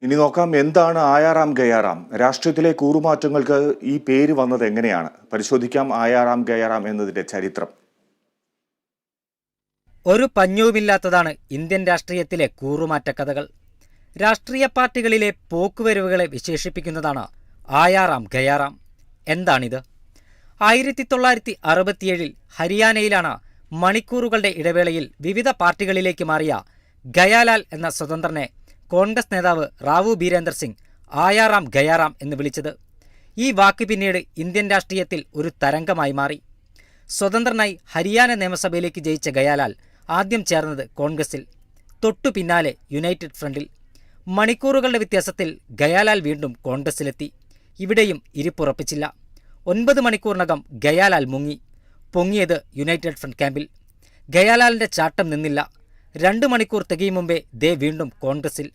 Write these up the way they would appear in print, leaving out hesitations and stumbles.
ഇനി നോക്കാം, എന്താണ് ആയാറാം ഗയാറാം? രാഷ്ട്രീയത്തിലെ കൂറുമാറ്റങ്ങൾക്ക് ഈ പേര് വന്നത് എങ്ങനെയാണ്? പരിശോധിക്കാം ആയാറാം ഗയാറാം എന്നതിന്റെ ചരിത്രം. ഒരു പഞ്ഞവുമില്ലാത്തതാണ് ഇന്ത്യൻ രാഷ്ട്രീയത്തിലെ കൂറുമാറ്റ കഥകൾ. രാഷ്ട്രീയ പാർട്ടികളിലെ പോക്കുവരവുകളെ വിശേഷിപ്പിക്കുന്നതാണ് ആയാറാം ഗയാറാം. എന്താണിത്? 1967 ഹരിയാനയിലാണ് മണിക്കൂറുകളുടെ ഇടവേളയിൽ വിവിധ പാർട്ടികളിലേക്ക് മാറിയ ഗയാലാൽ എന്ന സ്വതന്ത്രനെ കോൺഗ്രസ് നേതാവ് റാവു ബീരേന്ദർ സിംഗ് ആയാറാം ഗയാറാം എന്ന് വിളിച്ചത്. ഈ വാക്ക് പിന്നീട് ഇന്ത്യൻ രാഷ്ട്രീയത്തിൽ ഒരു തരംഗമായി മാറി. സ്വതന്ത്രനായി ഹരിയാന നിയമസഭയിലേക്ക് ജയിച്ച ഗയാലാൽ ആദ്യം ചേർന്നത് കോൺഗ്രസിൽ, തൊട്ടു പിന്നാലെ യുണൈറ്റഡ് ഫ്രണ്ടിൽ. മണിക്കൂറുകളുടെ വ്യത്യാസത്തിൽ ഗയാലാൽ വീണ്ടും കോൺഗ്രസിലെത്തി. ഇവിടെയും ഇരിപ്പുറപ്പിച്ചില്ല. 9 മണിക്കൂറിനകം ഗയാലാൽ മുങ്ങി. പൊങ്ങിയത് യുണൈറ്റഡ് ഫ്രണ്ട് ക്യാമ്പിൽ. ഗയാലാലിൻ്റെ ചാട്ടം നിന്നില്ല. 2 മണിക്കൂർ തികയും മുമ്പേ ദേ വീണ്ടും കോൺഗ്രസിൽ.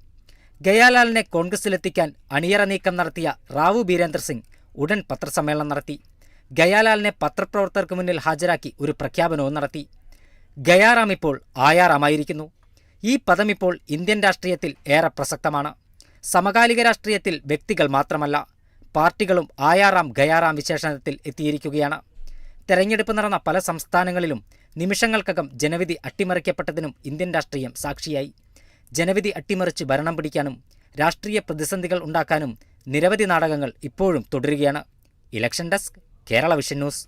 ഗയാലാലിനെ കോൺഗ്രസിലെത്തിക്കാൻ അണിയറ നീക്കം നടത്തിയ റാവു ബീരേന്ദർ സിംഗ് ഉടൻ പത്രസമ്മേളനം നടത്തി. ഗയാലാലിനെ പത്രപ്രവർത്തകർക്ക് മുന്നിൽ ഹാജരാക്കി ഒരു പ്രഖ്യാപനവും നടത്തി. ഗയാറാം ഇപ്പോൾ ആയാറാമായിരിക്കുന്നു. ഈ പദം ഇപ്പോൾ ഇന്ത്യൻ രാഷ്ട്രീയത്തിൽ ഏറെ പ്രസക്തമാണ്. സമകാലിക രാഷ്ട്രീയത്തിൽ വ്യക്തികൾ മാത്രമല്ല, പാർട്ടികളും ആയാറാം ഗയാറാം വിശേഷണത്തിൽ എത്തിയിരിക്കുകയാണ്. തെരഞ്ഞെടുപ്പ് നടന്ന പല സംസ്ഥാനങ്ങളിലും നിമിഷങ്ങൾക്കകം ജനവിധി അട്ടിമറിക്കപ്പെട്ടതിനും ഇന്ത്യൻ രാഷ്ട്രീയം സാക്ഷിയായി. ജനവിധി അട്ടിമറിച്ച് ഭരണം പിടിക്കാനും രാഷ്ട്രീയ പ്രതിസന്ധികൾ ഉണ്ടാക്കാനും നിരവധി നാടകങ്ങൾ ഇപ്പോഴും തുടരുകയാണ്. Election desk, Kerala vision news.